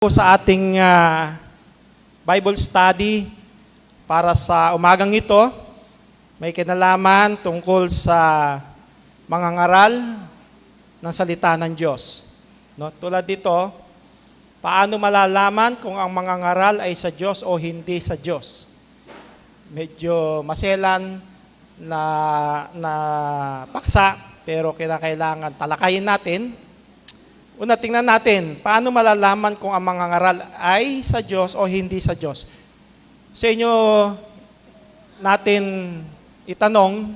Sa ating Bible study para sa umagang ito, may kinalaman tungkol sa mga ngaral ng salita ng Diyos. No? Tulad dito, paano malalaman kung ang mga ngaral ay sa Diyos o hindi sa Diyos? Medyo maselan na paksa, pero kailangan talakayin natin. Una, tingnan natin, paano malalaman kung ang mga ngaral ay sa Diyos o hindi sa Diyos? Sa inyo natin itanong,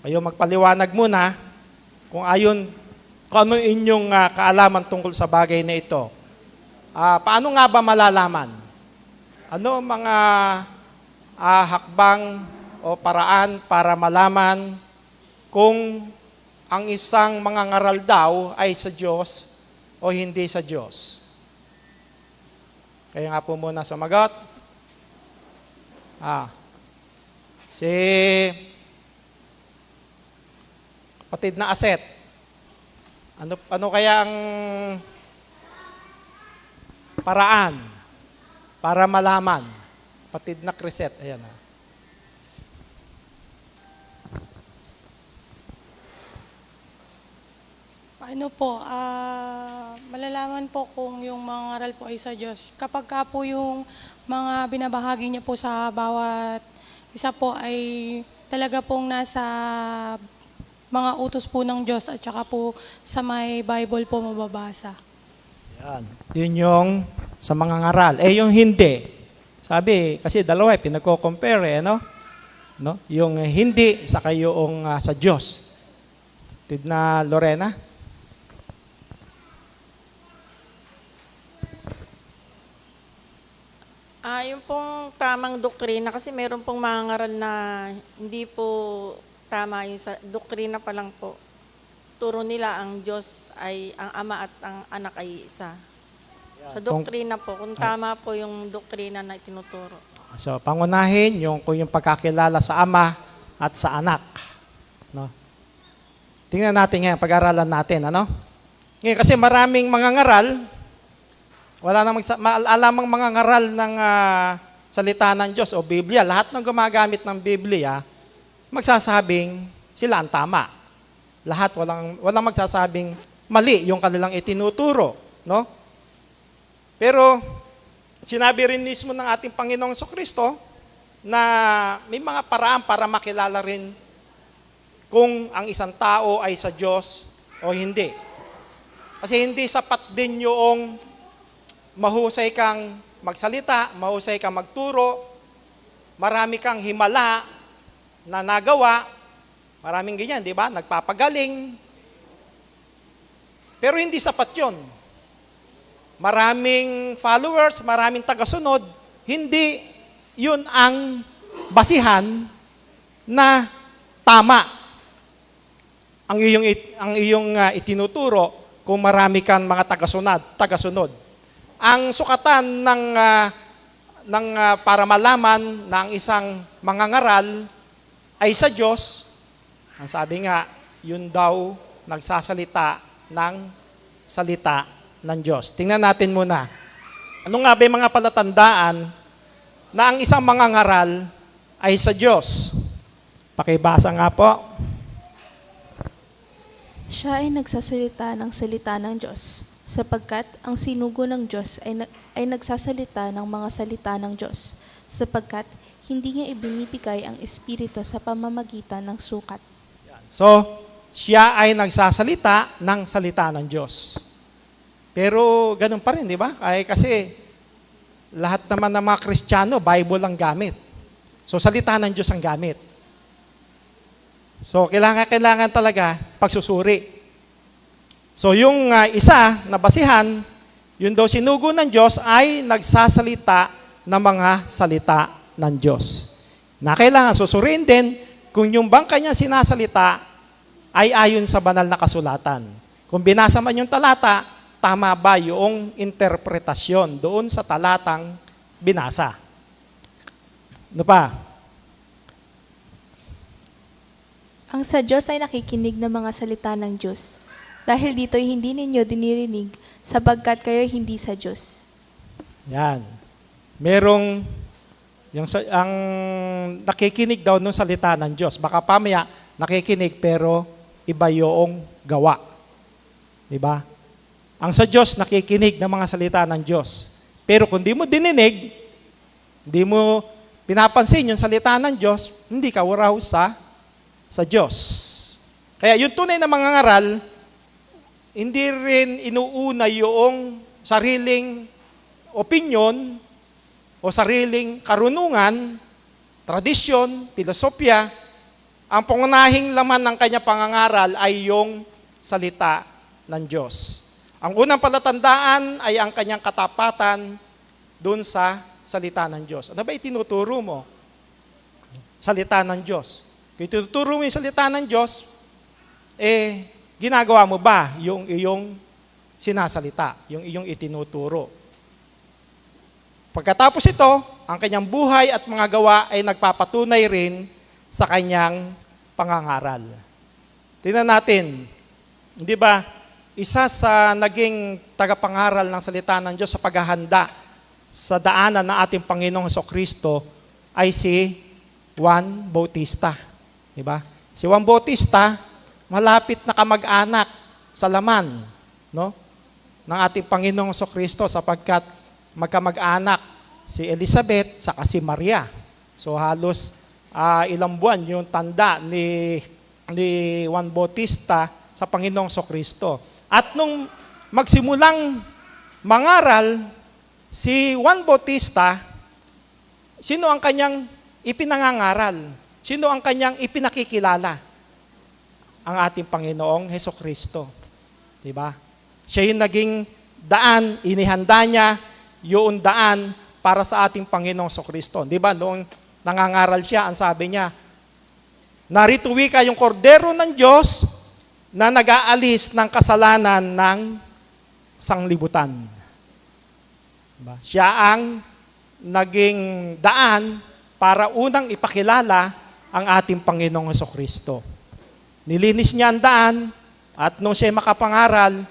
kayo magpaliwanag muna kung ano inyong kaalaman tungkol sa bagay na ito. Paano nga ba malalaman? Ano mga hakbang o paraan para malaman kung ang isang mga ngaral daw ay sa Diyos o hindi sa Diyos? Kaya nga po muna sumagot. Si kapatid na Aset. Ano kaya ang paraan para malaman? Kapatid na Crisette. Ayan. Ano po, malalaman po kung yung mga ngaral po ay sa Diyos. Kapag ka po yung mga binabahagi niya po sa bawat isa po ay talaga pong nasa mga utos po ng Diyos at saka po sa may Bible po mababasa. Yan. Yun yung sa mga ngaral. Yung hindi. Sabi, kasi dalawa pinagko-compare, no? Yung hindi saka yung sa Diyos. Tidna Lorena? Yung pong tamang doktrina, kasi meron pong mga ngaral na hindi po tama yung sa doktrina pa lang po. Turo nila ang Diyos ay ang Ama at ang Anak ay isa. Sa doktrina po, kung tama po yung doktrina na itinuturo. So, pangunahin kung yung pagkakilala sa Ama at sa Anak. No? Tingnan natin ngayon, pag-aralan natin. Ano? Ngayon, kasi maraming mga ngaral, wala namang alamang mga ngaral ng salita ng Diyos o Biblia. Lahat ng gumagamit ng Biblia, magsasabing sila ang tama. Lahat walang magsasabing mali yung kanilang itinuturo, no? Pero sinabi rin mismo ng ating Panginoong Jesucristo na may mga paraan para makilala rin kung ang isang tao ay sa Diyos o hindi. Kasi hindi sapat din yung mahusay kang magsalita, mahusay kang magturo, marami kang himala na nagawa, maraming ganyan, di ba? Nagpapagaling. Pero hindi sapat yun. Maraming followers, maraming tagasunod, hindi yun ang basihan na tama ang iyong itinuturo kung marami kang mga tagasunod. Ang sukatan para malaman na ang isang mga ngaral ay sa Diyos, ang sabi nga, yun daw nagsasalita ng salita ng Diyos. Tingnan natin muna. Ano nga ba yung mga palatandaan na ang isang mga ngaral ay sa Diyos? Pakibasa nga po. Siya ay nagsasalita ng salita ng Diyos, sapagkat ang sinugo ng Diyos ay nagsasalita ng mga salita ng Diyos, sapagkat hindi niya ibinibigay ang Espiritu sa pamamagitan ng sukat. So, siya ay nagsasalita ng salita ng Diyos. Pero ganun pa rin, di ba? Kasi lahat naman ng mga Kristiyano, Bible ang gamit. So, salita ng Diyos ang gamit. So, kailangan talaga pagsusuri. So, yung isa na basihan, yun daw sinugo ng Diyos ay nagsasalita ng mga salita ng Diyos. Na kailangan susuriin din kung yung bang kanya sinasalita ay ayon sa banal na kasulatan. Kung binasa man yung talata, tama ba yung interpretasyon doon sa talatang binasa? Ano pa? Ang sa Diyos ay nakikinig ng mga salita ng Diyos. Dahil dito'y hindi ninyo dinirinig sapagkat kayo hindi sa Diyos. Yan. Merong ang nakikinig daw nung salita ng Diyos. Baka pamaya nakikinig pero iba yung gawa. Di ba? Ang sa Diyos nakikinig ng mga salita ng Diyos. Pero kung di mo dininig, hindi mo pinapansin yung salita ng Diyos, hindi ka raw sa Diyos. Kaya yung tunay na mangangaral, hindi rin inuuna yung sariling opinion o sariling karunungan, tradisyon, filosofya. Ang pangunahing laman ng kanya pangangaral ay yung salita ng Diyos. Ang unang palatandaan ay ang kanyang katapatan doon sa salita ng Diyos. Ano ba itinuturo mo? Salita ng Diyos. Kung itinuturo mo yung salita ng Diyos, ginagawa mo ba yung iyong sinasalita, yung iyong itinuturo? Pagkatapos ito, ang kanyang buhay at mga gawa ay nagpapatunay rin sa kanyang pangangaral. Tingnan natin, di ba, isa sa naging tagapangaral ng salita ng Diyos sa paghahanda sa daanan ng ating Panginoong Jesucristo ay si Juan Bautista. Di ba? Si Juan Bautista, malapit na kamag-anak sa laman, no, ng ating Panginoong Jesucristo sapagkat magkamag-anak si Elizabeth saka si Maria. So halos ilang buwan yung tanda ni Juan Bautista sa Panginoong Jesucristo. At nung magsimulang mangaral si Juan Bautista, sino ang kanyang ipinangangaral? Sino ang kanyang ipinakikilala? Ang ating Panginoong Jesucristo. Diba? Siya yung naging daan, inihanda niya yung daan para sa ating Panginoong Jesucristo. Diba? Noong nangangaral siya, ang sabi niya, narito wika yung kordero ng Diyos na nag-aalis ng kasalanan ng sanglibutan. Diba? Siya ang naging daan para unang ipakilala ang ating Panginoong Jesucristo. Nilinis niya ang daan at nung siya makapangaral,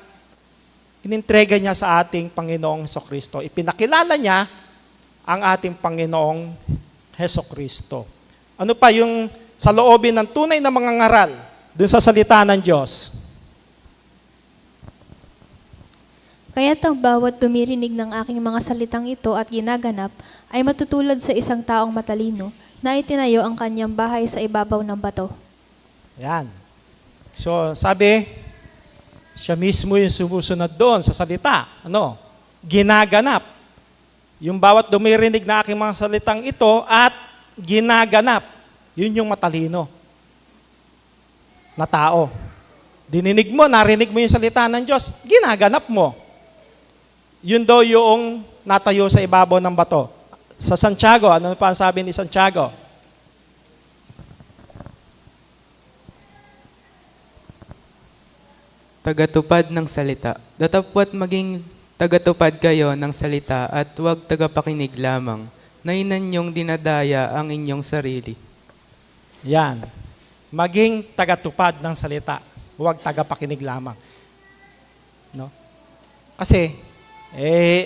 inintrega niya sa ating Panginoong Jesucristo. Ipinakilala niya ang ating Panginoong Jesucristo. Ano pa yung sa loobin ng tunay na mangangaral dun sa salita ng Diyos? Kaya't ang bawat dumirinig ng aking mga salitang ito at ginaganap ay matutulad sa isang taong matalino na itinayo ang kanyang bahay sa ibabaw ng bato. Yan. So, sabi, siya mismo yung sumusunod doon sa salita. Ano? Ginaganap. Yung bawat dumirinig na aking mga salitang ito at ginaganap. Yun yung matalino na tao. Dininig mo, narinig mo yung salita ng Diyos, ginaganap mo. Yun daw yung natayo sa ibabaw ng bato. Sa Santiago, ano pa ang sabi ni Santiago? Tagatupad ng salita. Datapwat maging tagatupad kayo ng salita at huwag tagapakinig lamang, na inanyong dinadaya ang inyong sarili. Yan. Maging tagatupad ng salita. Huwag tagapakinig lamang. No? Kasi,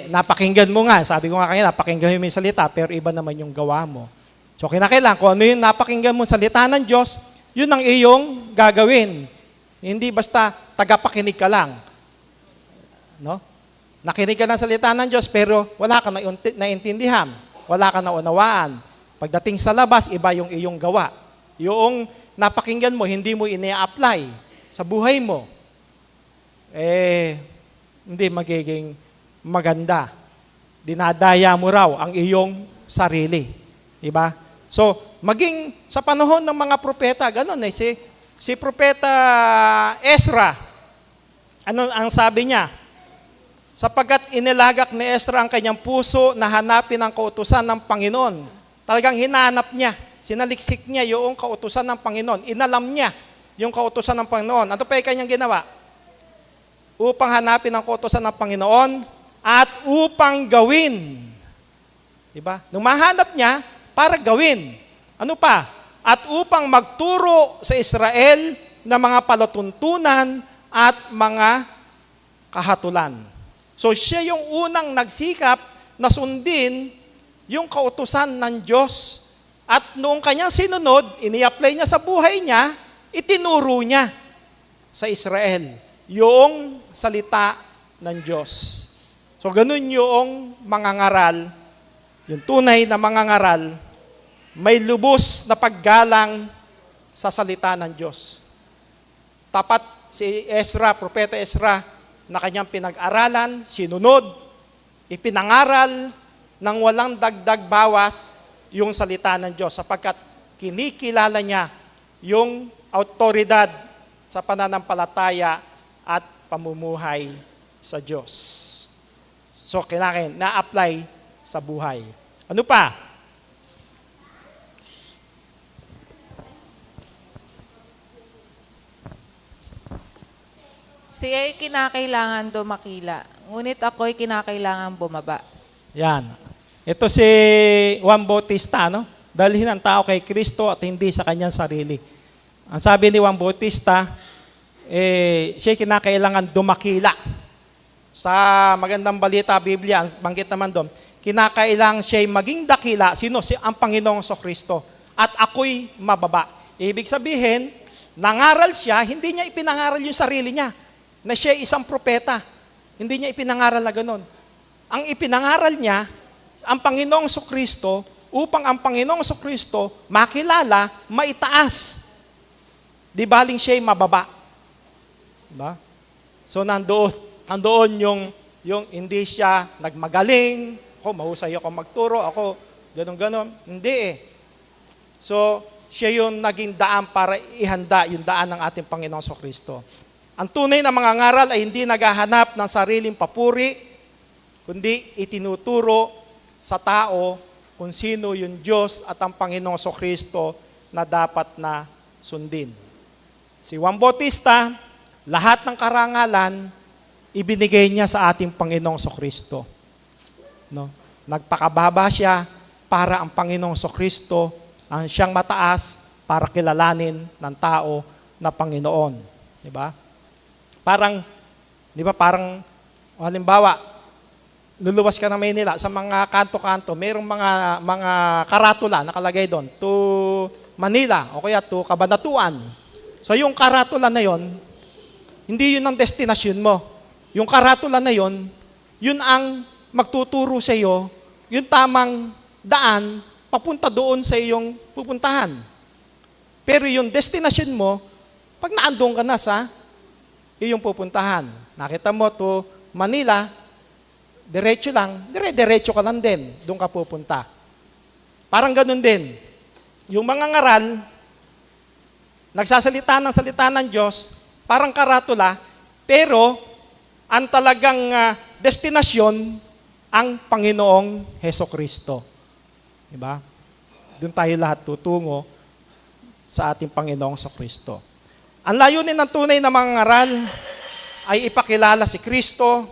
napakinggan mo nga. Sabi ko nga kanina, napakinggan mo yung salita, pero iba naman yung gawa mo. So, kinakailangan, kung ano yung napakinggan mo salita ng Diyos, yun ang iyong gagawin. Hindi basta tagapakinig ka lang. No? Nakinig ka ng salita ng Diyos, pero wala ka naintindihan. Wala ka naunawaan. Pagdating sa labas, iba yung iyong gawa. Yung napakinggan mo, hindi mo ina-apply sa buhay mo. Hindi magiging maganda. Dinadaya mo raw ang iyong sarili. Diba? So, maging sa panahon ng mga propeta, ganun eh. Si Propeta Ezra, ano ang sabi niya? Sapagkat inilagak ni Ezra ang kanyang puso na hanapin ang kautusan ng Panginoon. Talagang hinanap niya, sinaliksik niya yung kautusan ng Panginoon. Inalam niya yung kautusan ng Panginoon. Ano pa yung kanyang ginawa? Upang hanapin ang kautusan ng Panginoon at upang gawin. Diba? Nung mahanap niya, para gawin. Ano pa? At upang magturo sa Israel ng mga palatuntunan at mga kahatulan. So siya yung unang nagsikap na sundin yung kautusan ng Diyos. At noong kanyang sinunod, ini-apply niya sa buhay niya, itinuro niya sa Israel yung salita ng Diyos. So ganun yung mangangaral, yung tunay na mangangaral, may lubos na paggalang sa salita ng Diyos. Tapat si Ezra, Propeta Ezra, na kanyang pinag-aralan, sinunod, ipinangaral ng walang dagdag bawas yung salita ng Diyos sapagkat kinikilala niya yung autoridad sa pananampalataya at pamumuhay sa Diyos. So, kailangan na-apply sa buhay. Ano pa? Siya ay kinakailangan dumakila, ngunit ako'y kinakailangan bumaba. Yan. Ito si Juan Bautista, no? Dalhin ang tao kay Kristo at hindi sa kanyang sarili. Ang sabi ni Juan Bautista, siya kinakailangan dumakila. Sa magandang balita, Biblia, ang banggit naman doon, kinakailangan siya maging dakila. Sino? Ang Panginoong Kristo. At ako'y mababa. Ibig sabihin, nangaral siya, hindi niya ipinangaral yung sarili niya, na siya isang propeta. Hindi niya ipinangaral na ganun. Ang ipinangaral niya, ang Panginoong Kristo, upang ang Panginoong Kristo makilala, maitaas. Di baling siya'y mababa. Diba? So nandoon yung hindi siya nagmagaling, ako mahusay ako magturo, ako ganon. Hindi eh. So siya yung naging daan para ihanda yung daan ng ating Panginoong Kristo. Ang tunay na mga ngaral ay hindi naghahanap ng sariling papuri, kundi itinuturo sa tao kung sino yung Diyos at ang Panginoong Kristo na dapat na sundin. Si Juan Bautista, lahat ng karangalan, ibinigay niya sa ating Panginoong Kristo. No? Nagpakababa siya para ang Panginoong Kristo ang siyang mataas para kilalanin ng tao na Panginoon. Di ba? Parang, halimbawa, luluwas ka ng Maynila, sa mga kanto-kanto, mayroong mga karatula nakalagay doon, to Manila, o kaya to Cabanatuan. So yung karatula na yon, hindi yun ang destinasyon mo. Yung karatula na yon, yun ang magtuturo sa iyo, yung tamang daan, papunta doon sa iyong pupuntahan. Pero yung destinasyon mo, pag naandun ka na sa iyong pupuntahan, nakita mo to Manila, diretso lang, diretso ka lang din, doon ka pupunta. Parang ganun din. Yung mga ngaral, nagsasalita ng salita ng Diyos, parang karatula, pero ang talagang destinasyon, ang Panginoong Hesukristo. Diba? Doon tayo lahat tutungo sa ating Panginoong Kristo. Ang layunin ng tunay na mga ngaral ay ipakilala si Kristo,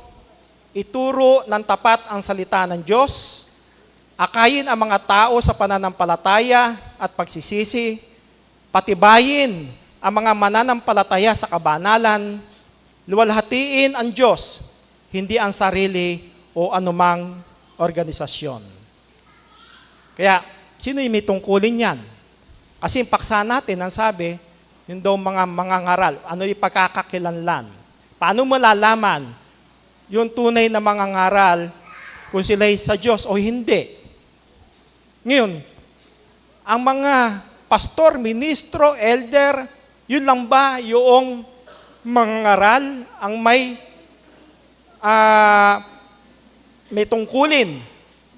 ituro ng tapat ang salita ng Diyos, akayin ang mga tao sa pananampalataya at pagsisisi, patibayin ang mga mananampalataya sa kabanalan, luwalhatiin ang Diyos, hindi ang sarili o anumang organisasyon. Kaya, sino yung may tungkulin yan? Kasi yung paksa natin, ang sabi, yun daw mga ngaral, ano yung pagkakakilanlan? Paano mo lalaman yung tunay na mga ngaral kung sila'y sa Diyos o hindi? Ngayon, ang mga pastor, ministro, elder, yun lang ba yung mga ngaral ang may tungkulin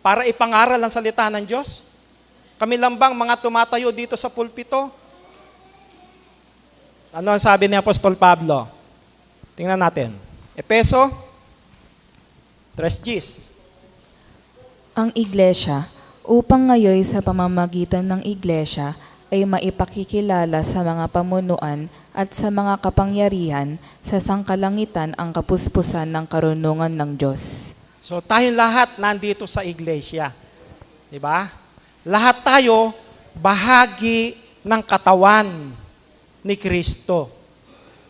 para ipangaral ang salita ng Diyos? Kami lang bang mga tumatayo dito sa pulpito? Ano ang sabi ni Apostol Pablo? Tingnan natin. Efeso 3:10. Ang iglesia, upang ngayon sa pamamagitan ng iglesia ay maipakikilala sa mga pamunuan at sa mga kapangyarihan sa sangkalangitan ang kapuspusan ng karunungan ng Diyos. So tayong lahat nandito sa iglesia. Di ba? Lahat tayo bahagi ng katawan ni Kristo.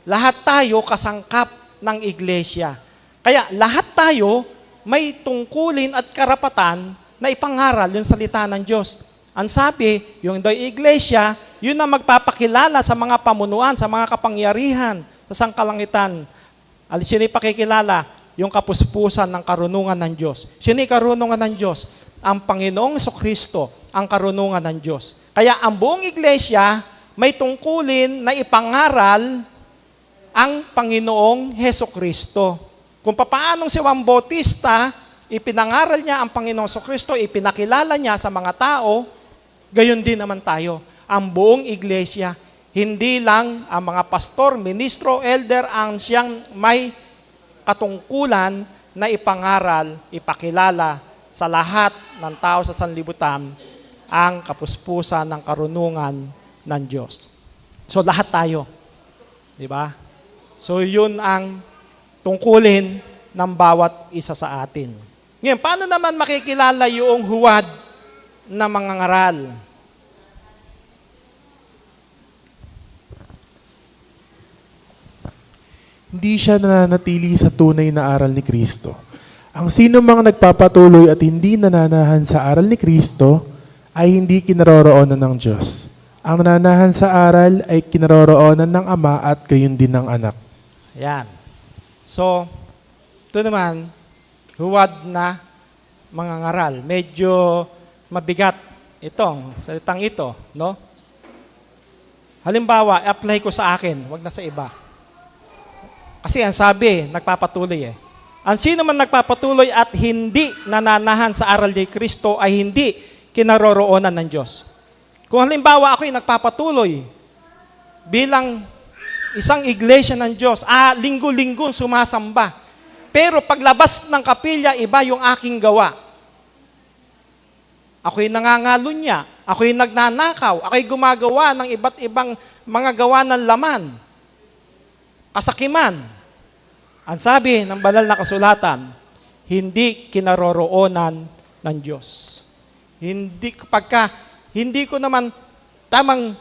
Lahat tayo kasangkap ng iglesia. Kaya lahat tayo may tungkulin at karapatan na ipangaral yung salita ng Diyos. Ang sabi, yung daw iglesia, yun na magpapakilala sa mga pamunuan, sa mga kapangyarihan, sa sangkalangitan. Sino yung pakikilala? Yung kapuspusan ng karunungan ng Diyos. Sino yung karunungan ng Diyos? Ang Panginoong Jesucristo, ang karunungan ng Diyos. Kaya ang buong iglesia may tungkulin na ipangaral ang Panginoong Jesucristo. Kung paanong si Juan Bautista, ipinangaral niya ang Panginoong Jesucristo, ipinakilala niya sa mga tao, gayon din naman tayo. Ang buong iglesia, hindi lang ang mga pastor, ministro, elder ang siyang may katungkulan na ipangaral, ipakilala sa lahat ng tao sa sanlibutan ang kapuspusan ng karunungan ng Diyos. So lahat tayo, di ba? So yun ang tungkulin ng bawat isa sa atin. Ngayon, paano naman makikilala yung huwad na mga ngaral? Hindi siya nananatili sa tunay na aral ni Kristo. Ang sino mang nagpapatuloy at hindi nananahan sa aral ni Kristo ay hindi kinaroroonan ng Diyos. Ang nananahan sa aral ay kinaroroonan ng Ama at gayon din ng Anak. Ayan. So, ito naman, huwad na mga ngaral. Medyo mabigat itong salitang ito, no? Halimbawa, apply ko sa akin, wag na sa iba. Kasi ang sabi, nagpapatuloy eh. Ang sino man nagpapatuloy at hindi nananahan sa aral ni Kristo ay hindi kinaroroonan ng Diyos. Kung halimbawa ako'y nagpapatuloy bilang isang iglesia ng Diyos, linggo-linggo sumasamba, pero paglabas ng kapilya, iba yung aking gawa. Ako'y nangangalunya, ako'y nagnanakaw, ako'y gumagawa ng iba't ibang mga gawa ng laman, kasakiman. Ang sabi ng banal na kasulatan, hindi kinaroroonan ng Diyos. Hindi ko naman tamang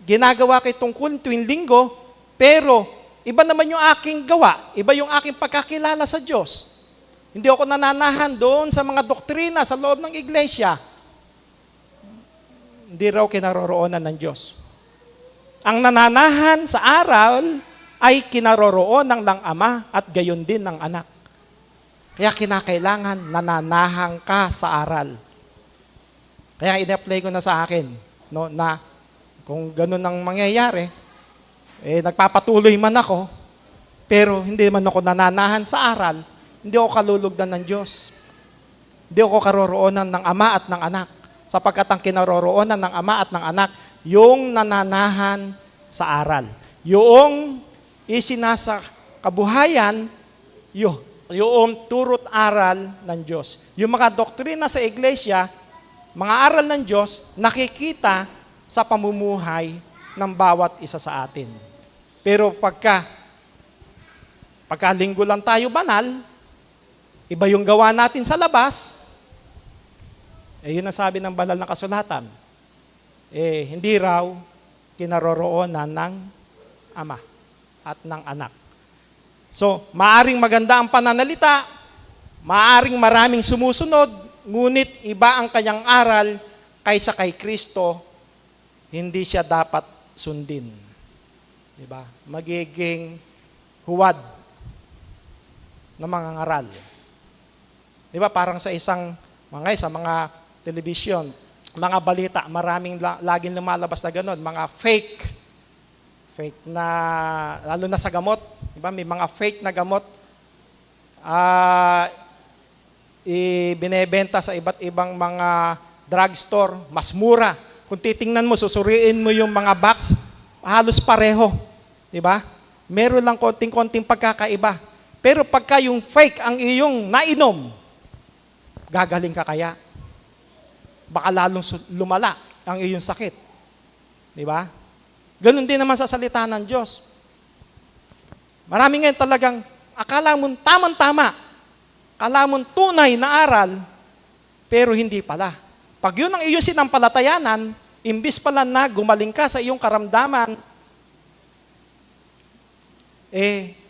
ginagawa kay tungkol tuwing linggo, pero iba naman yung aking gawa, iba yung aking pagkakilala sa Diyos. Hindi ako nananahan doon sa mga doktrina sa loob ng iglesia. Hindi raw kinaroroonan ng Diyos. Ang nananahan sa aral ay kinaroroonan ng Ama at gayon din ng Anak. Kaya kinakailangan nananahan ka sa aral. Kaya in-apply ko na sa akin, no, na kung ganun ang mangyayari, nagpapatuloy man ako, pero hindi man ako nananahan sa aral, hindi ako kalulugdan ng Diyos. Hindi ako karoroonan ng Ama at ng Anak. Sapagkat ang kinaroroonan ng Ama at ng Anak, yung nananahan sa aral. Yung isinasa kabuhayan, yung turot aral ng Diyos. Yung mga doktrina sa iglesia, mga aral ng Diyos, nakikita sa pamumuhay ng bawat isa sa atin. Pero pagka linggo lang tayo banal, iba yung gawa natin sa labas, yun ang sabi ng banal na kasulatan, hindi raw kinaroroonan ng Ama at ng Anak. So, maaring maganda ang pananalita, maaring maraming sumusunod, ngunit iba ang kanyang aral kaysa kay Kristo, hindi siya dapat sundin. Diba? Magiging huwad na mga ngaral. Diba? Parang sa mga telebisyon, mga balita, maraming laging lumalabas na gano'n, mga fake na, lalo na sa gamot, diba? May mga fake na gamot, binebenta sa iba't ibang mga drugstore, mas mura. Kung titingnan mo, susuriin mo yung mga box, halos pareho. Diba? Meron lang konting-konting pagkakaiba. Pero pagka yung fake ang iyong nainom, gagaling ka kaya? Baka lalong lumala ang iyong sakit. Diba? Ganun din naman sa salita ng Diyos. Marami ngayon talagang akala mo tamang-tama, akala mo tunay na aral, pero hindi pala. Pag yun ang iyong sinampalatayanan, imbis pala na gumaling ka sa iyong karamdaman,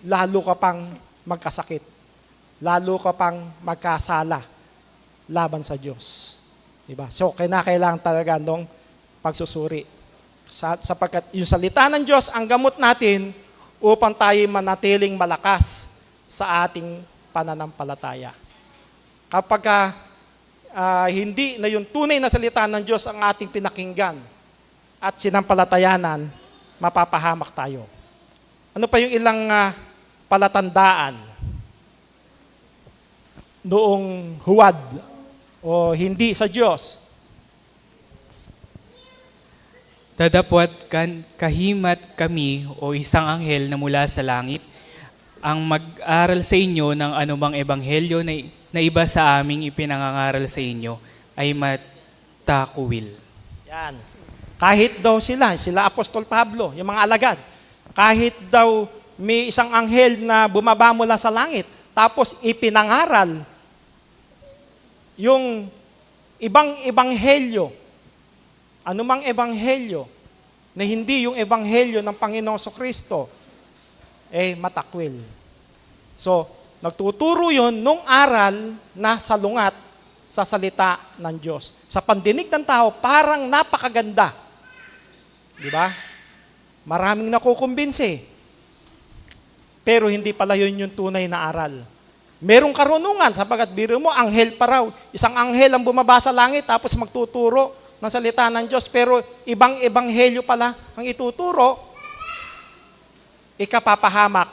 lalo ka pang magkasakit. lalo ka pang magkasala laban sa Diyos. Diba? So, kailangan talaga nung pagsusuri. Sapagkat yung salita ng Diyos, ang gamot natin upang tayo manatiling malakas sa ating pananampalataya. Kapag hindi na yung tunay na salita ng Diyos ang ating pinakinggan at sinampalatayanan, mapapahamak tayo. Ano pa yung ilang palatandaan noong huwad o hindi sa Diyos? Dadapwat kahimat kami o isang anghel na mula sa langit ang mag-aral sa inyo ng anumang ebanghelyo na iba sa aming ipinangangaral sa inyo ay matakuwil. Yan. Kahit daw sila Apostol Pablo, yung mga alagad, kahit daw may isang anghel na bumaba mula sa langit, tapos ipinangaral yung ibang ebanghelyo, anumang ebanghelyo na hindi yung ebanghelyo ng Panginoong Kristo, matakwil. So, nagtuturo yun nung aral na salungat sa salita ng Diyos. Sa pandinig ng tao, parang napakaganda. Di ba? Maraming nakukumbinsi. Pero hindi pala yun yung tunay na aral. Merong karunungan, sapagat biro mo, anghel pa raw. Isang anghel ang bumaba sa langit, tapos magtuturo ng salita ng Diyos, pero ibang ebanghelyo pala ang ituturo, ikapapahamak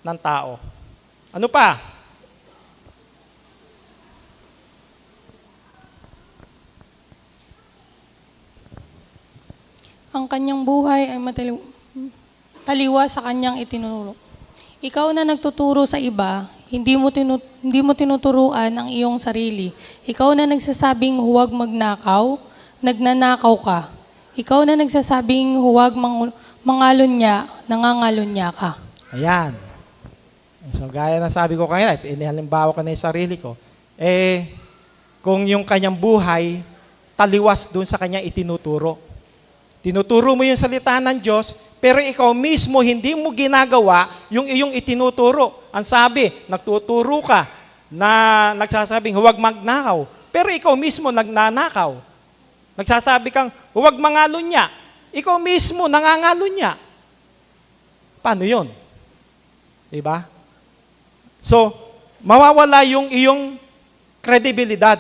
ng tao. Ano pa? Ang kanyang buhay ay taliwa sa kanyang itinuro. Ikaw na nagtuturo sa iba, hindi mo tinuturuan ang iyong sarili. Ikaw na nagsasabing huwag magnakaw, nagnanakaw ka. Ikaw na nagsasabing huwag mangalunya, nangangalunya ka. Ayan. So, gaya na sabi ko kanina, inihalimbawa ko na yung sarili ko, kung yung kanyang buhay, taliwas dun sa kanyang itinuturo. Tinuturo mo yung salita ng Diyos, pero ikaw mismo hindi mo ginagawa yung iyong itinuturo. Ang sabi, nagtuturo ka na nagsasabing huwag magnakaw, pero ikaw mismo nagnanakaw. Nagsasabi kang huwag mangalunya, ikaw mismo nangangalunya. Paano yun? Diba? So, mawawala yung iyong kredibilidad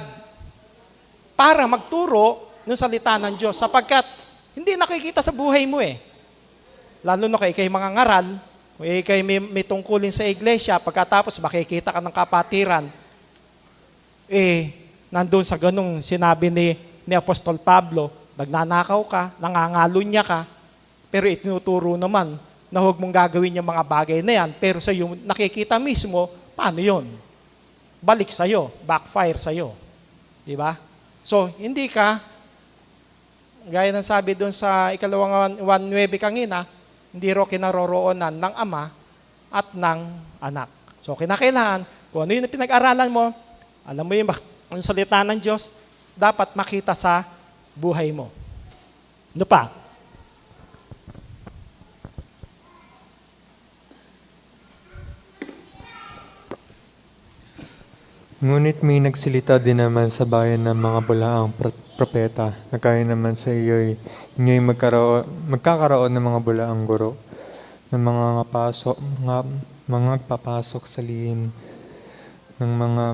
para magturo ng salita ng Diyos sapagkat hindi nakikita sa buhay mo Lalo na kay mga ngaral, kay may tungkulin sa iglesia, pagkatapos makikita ka ng kapatiran, nandun sa ganung sinabi ni Apostol Pablo, nagnanakaw ka, nangangalunya ka, pero itinuturo naman na huwag mong gagawin yung mga bagay na yan, pero sa iyo nakikita mismo, paano yun? Balik sa'yo, backfire sa'yo. Diba? So, hindi ka, gaya ng sabi doon sa ikalawang 1:9 kanina, hindi ro kinaroroonan ng ama at ng anak. So, kinakailangan, kung ano yung pinag-aralan mo, alam mo yung salita ng Diyos, dapat makita sa buhay mo. Ano pa? Ngunit may nagsilita din naman sa bayan ng mga bulaang propeta na kaya naman sa inyo'y magkakaroon ng mga bulaang guro ng mga papasok sa lihim ng mga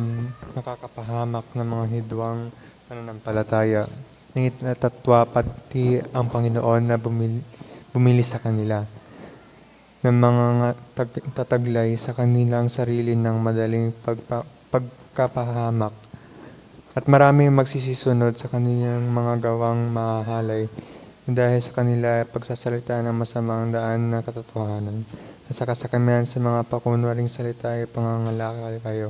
nakakapahamak ng mga hidwang pananampalataya. Natatwa pati ang Panginoon na bumili sa kanila ng mga tataglay sa kanilang sarili ng madaling pagkapahamak at maraming magsisisunod sa kanilang mga gawang mahahalay dahil sa kanila pagsasalita ng masamang daan na katotohanan at sa kasakamihan sa mga pakunwaring salita ay pangangalakal kayo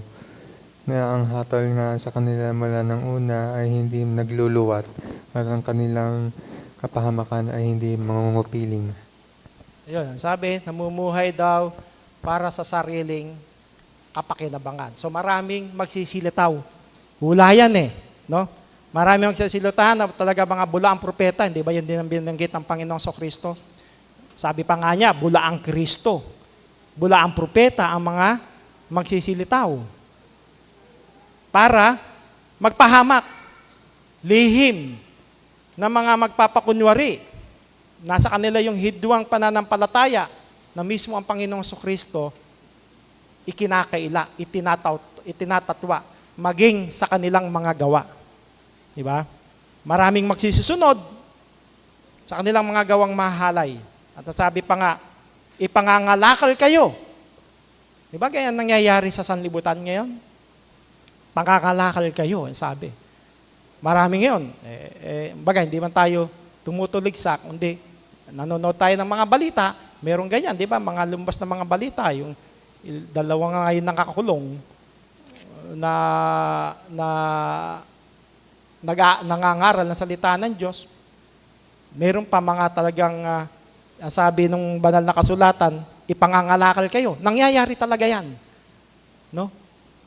na ang hatol nga sa kanila mula ng una ay hindi nagluluwat at ang kanilang kapahamakan ay hindi mangungupiling. Ayun, sabi, namumuhay daw para sa sariling kapakinabangan. So maraming magsisilitaw. Hula yan no? Maraming magsisilitaw na talaga mga bulaang propeta, hindi ba yun din ang binanggit ng Panginoong Kristo? Sabi pa nga niya, bulaang Kristo. Bulaang propeta ang mga magsisilitaw. para magpahamak, lihim, na mga magpapakunwari. Nasa kanila yung hidwang pananampalataya na mismo ang Panginoong Kristo ikinakaila, itinatatwa, maging sa kanilang mga gawa. Diba? Maraming magsisusunod sa kanilang mga gawang mahalay. At sabi pa nga, ipangangalakal kayo. Diba kaya nangyayari sa sanlibutan ngayon? Pangangalakal kayo, sabi. Marami ngayon. Bagay, hindi man tayo tumutuligsa, kundi nanonood tayo ng mga balita, merong ganyan, di ba? Mga lumbas na mga balita, yung dalawa nga ngayon nakakulong na nangangaral ng salita ng Diyos. Meron pa mga talagang, sabi nung banal na kasulatan, ipangangalakal kayo. Nangyayari talaga yan. No?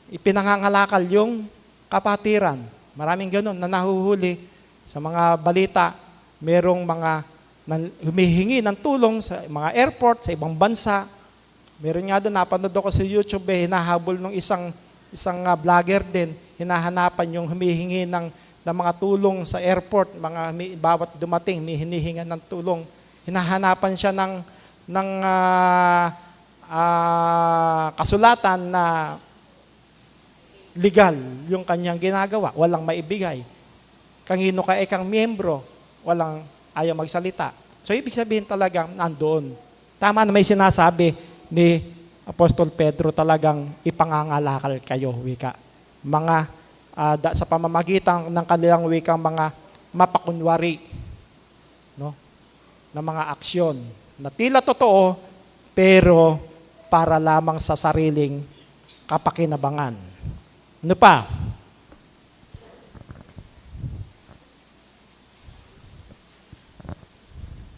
Ipinangangalakal yung kapatiran. Maraming ganun na nahuhuli sa mga balita. Merong mga humihingi ng tulong sa mga airport, sa ibang bansa. Meron nga doon, napanood ako sa YouTube, hinahabol ng isang vlogger din, hinahanapan yung humihingi ng mga tulong sa airport, bawat dumating, hinihingan ng tulong. Hinahanapan siya ng kasulatan na legal yung kanyang ginagawa, walang maibigay. Kanino ka kang miyembro, walang ayaw magsalita. So ibig sabihin talagang nandoon. Tama na may sinasabi ni Apostol Pedro, talagang ipangangalakal kayo, wika. Mga sa pamamagitan ng kanilang wikang mga mapakunwari, no? Na mga aksyon na tila totoo pero para lamang sa sariling kapakinabangan. Ano pa?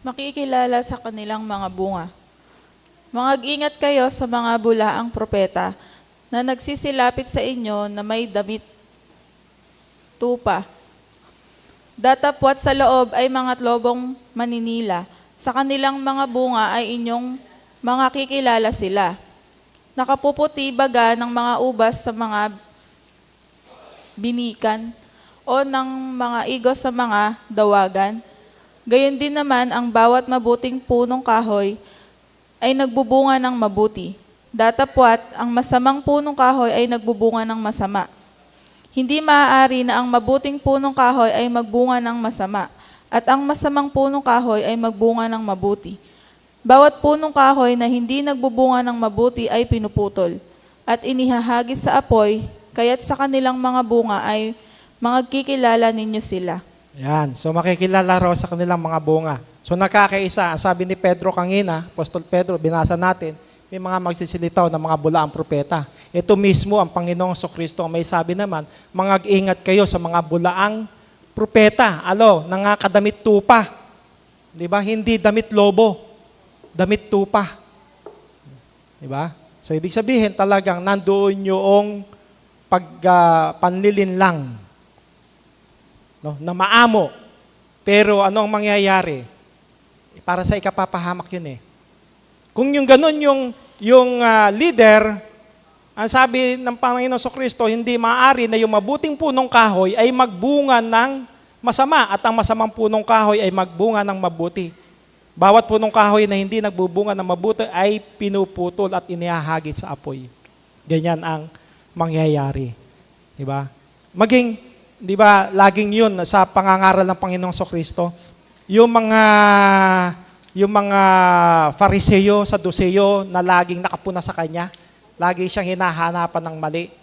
Makikilala sa kanilang mga bunga. Mag-ingat kayo sa mga bulaang propeta na nagsisilapit sa inyo na may damit tupa. Datapwat sa loob ay mga lobong maninila. Sa kanilang mga bunga ay inyong makikilala sila. Nakapuputi baga ng mga ubas sa mga binikan o ng mga igos sa mga dawagan. Gayon din naman ang bawat mabuting punong kahoy ay nagbubunga ng mabuti. Datapwat, ang masamang punong kahoy ay nagbubunga ng masama. Hindi maaari na ang mabuting punong kahoy ay magbunga ng masama, at ang masamang punong kahoy ay magbunga ng mabuti. Bawat punong kahoy na hindi nagbubunga ng mabuti ay pinuputol, at inihahagis sa apoy, kaya't sa kanilang mga bunga ay magkikilala ninyo sila. Yan. So makikilala raw sa kanilang mga bunga. So nakakaisa, sabi ni Pedro kanina, Apostol Pedro, binasa natin, may mga magsisilitaw ng mga bulaang propeta. Ito mismo ang Panginoong Kristo ang may sabi naman, mag-ingat kayo sa mga bulaang propeta. Nangakadamit tupa. Di ba? Hindi damit lobo, damit tupa. Di ba? So ibig sabihin talagang nandoon yung panlilinlang, no, na maamo. Pero ano ang mangyayari? Para sa ikapapahamak yun eh. Kung yung ganun yung leader, ang sabi ng Panginoon Kristo, hindi maaari na yung mabuting punong kahoy ay magbunga ng masama at ang masamang punong kahoy ay magbunga ng mabuti. Bawat punong kahoy na hindi nagbubunga ng mabuti ay pinuputol at inihahagis sa apoy. Ganyan ang mangyayari. Diba? Di ba, laging yun sa pangangaral ng Panginoong Kristo, yung mga Fariseo, Saduceo na laging nakapuna sa kanya, lagi siyang hinahanapan ng mali.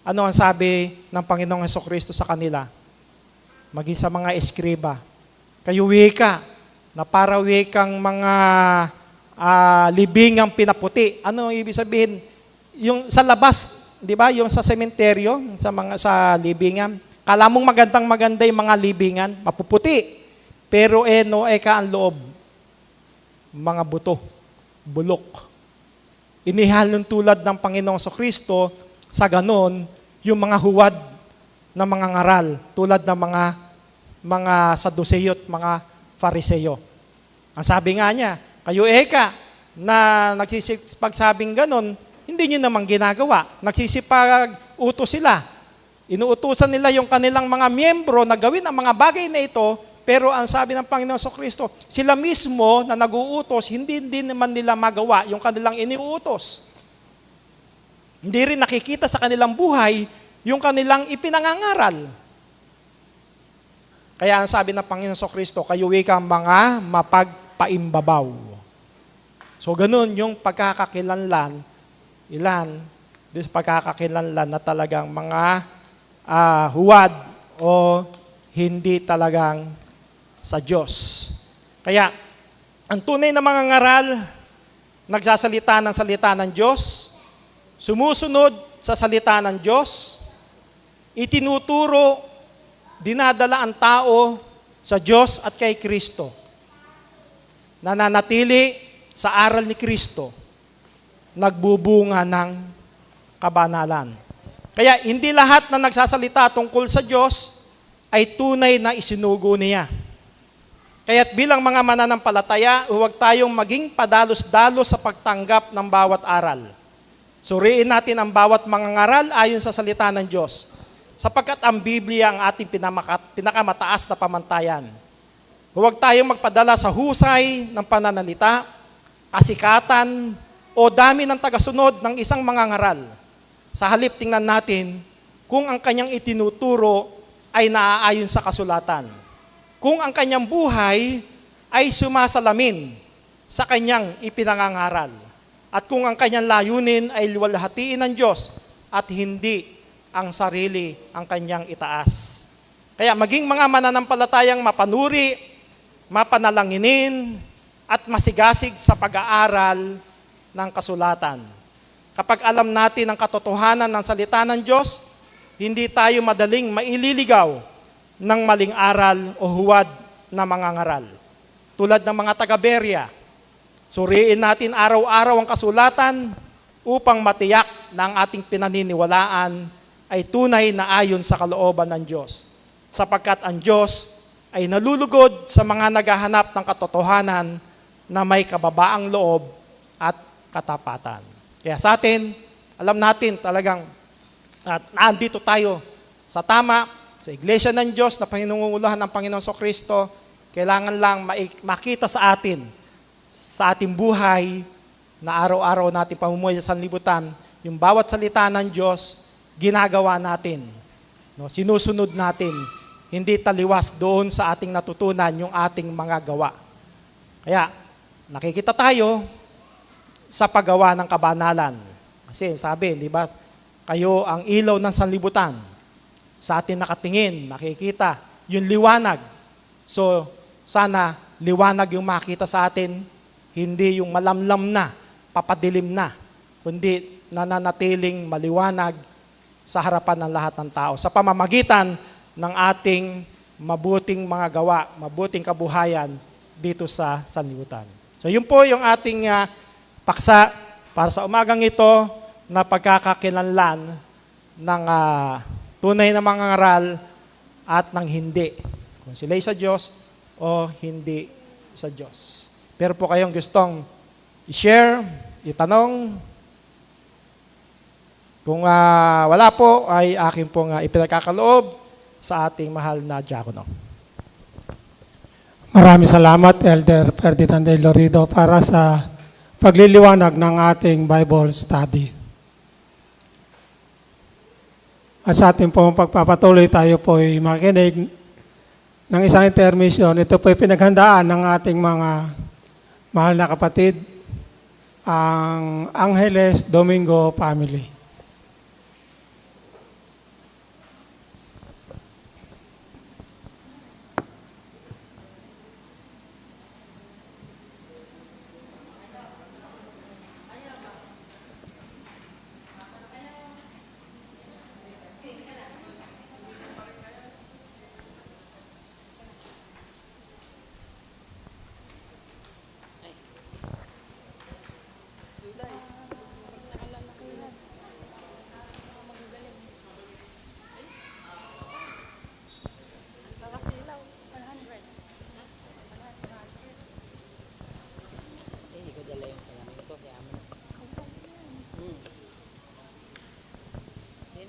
Ano ang sabi ng Panginoong Kristo sa kanila? Maging sa mga eskriba, kayo wika, na para wikang mga libingang pinaputi. Ano ibig sabihin? Yung sa labas, di ba? Yung sa sementeryo, sa libingan, kala mong maganda yung mga libingan, mapuputi. Pero eka ang loob, mga buto, bulok. Inihalon tulad ng Panginoong Kristo, sa ganon, yung mga huwad na mga ngaral, tulad ng mga Saduceo at mga Fariseo. Ang sabi nga niya, kayo eka, na nagsipagsabing ganon, hindi nyo naman ginagawa. Nagsisipag-utos sila Inuutusan nila yung kanilang mga miyembro na gawin ang mga bagay na ito, pero ang sabi ng Panginoon sa Kristo, sila mismo na nag-uutos, hindi din naman nila magawa yung kanilang iniuutos. Hindi rin nakikita sa kanilang buhay yung kanilang ipinangangaral. Kaya ang sabi ng Panginoon sa Kristo, kayo ikang mga mapagpaimbabaw. So ganun yung pagkakakilanlan, doon sa pagkakakilanlan na talagang mga huwad o hindi talagang sa Diyos. Kaya, ang tunay na mga ngaral, nagsasalita ng salita ng Diyos, sumusunod sa salita ng Diyos, itinuturo, dinadala ang tao sa Diyos at kay Kristo. Nananatili sa aral ni Kristo, nagbubunga ng kabanalan. Kaya hindi lahat na nagsasalita tungkol sa Diyos ay tunay na isinugo niya. Kaya't bilang mga mananampalataya, huwag tayong maging padalos-dalos sa pagtanggap ng bawat aral. Suriin natin ang bawat mga ngaral ayon sa salita ng Diyos, sapagkat ang Biblia ang ating pinakamataas na pamantayan. Huwag tayong magpadala sa husay ng pananalita, kasikatan, o dami ng tagasunod ng isang mga ngaral. Sa halip, tingnan natin kung ang kanyang itinuturo ay naaayon sa kasulatan. Kung ang kanyang buhay ay sumasalamin sa kanyang ipinangangaral. At kung ang kanyang layunin ay luwalhatiin ng Diyos at hindi ang sarili ang kanyang itaas. Kaya maging mga mananampalatayang mapanuri, mapanalanginin, at masigasig sa pag-aaral ng kasulatan. Kapag alam natin ang katotohanan ng salita ng Diyos, hindi tayo madaling maililigaw ng maling aral o huwad na mga ngaral. Tulad ng mga taga-Berea, suriin natin araw-araw ang kasulatan upang matiyak na ang ating pinaniniwalaan ay tunay na ayon sa kalooban ng Diyos. Sapagkat ang Diyos ay nalulugod sa mga naghahanap ng katotohanan na may kababaang loob at katapatan. Kaya sa atin, alam natin talagang naandito tayo sa tama, sa Iglesia ng Diyos na pinangunguluhan ng Panginoon Kristo. Kailangan lang makita sa atin, sa ating buhay, na araw-araw natin pamumuhay sa sanlibutan, yung bawat salita ng Diyos, ginagawa natin. No? Sinusunod natin. Hindi taliwas doon sa ating natutunan yung ating mga gawa. Kaya, nakikita tayo sa paggawa ng kabanalan. Kasi sabi, di ba, kayo ang ilaw ng sanlibutan. Sa atin nakatingin, nakikita, yung liwanag. So, sana liwanag yung makita sa atin, hindi yung malamlam na, papadilim na, kundi nananatiling maliwanag sa harapan ng lahat ng tao. Sa pamamagitan ng ating mabuting mga gawa, mabuting kabuhayan dito sa sanlibutan. So, yun po yung ating paksa para sa umagang ito na pagkakakilanlan ng tunay na mga ngaral at ng hindi. Kung sila'y sa Diyos o hindi sa Diyos. Pero po kayong gustong i-share, itanong. Kung wala po, ay akin pong ipinagkakaloob sa ating mahal na diakono. Maraming salamat, Elder Ferdinand de Lorido, para sa pagliliwanag ng ating Bible study. At sa ating pong pagpapatuloy, tayo po ay makinig ng isang intermission. Ito po ay pinaghandaan ng ating mga mahal na kapatid, ang Angeles Domingo family.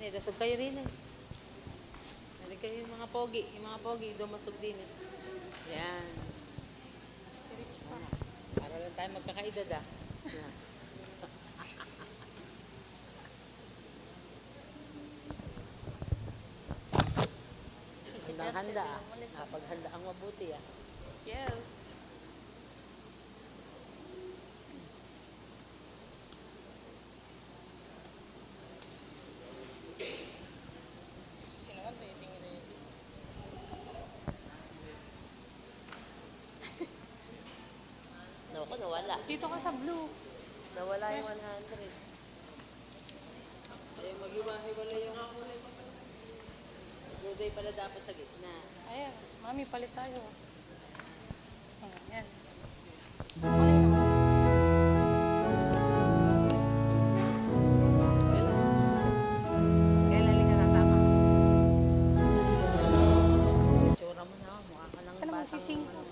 Dasog kayo rin eh. kayo yung mga pogi, dumasog din. Yan. Para lang tayo magkakaedad ah. Yan. Handa ah. Paghanda ang mabuti ah. Yes. Naku, nawala. Dito ka sa blue. Nawala yung 100. Eh, mag-iwahiwala yung blue day pala dapat sa gitna. Ayan, mami, palit tayo. Ayan. Kailan ka sasama? Tsura mo na, mukha ka ng Ano batang... magsisingko?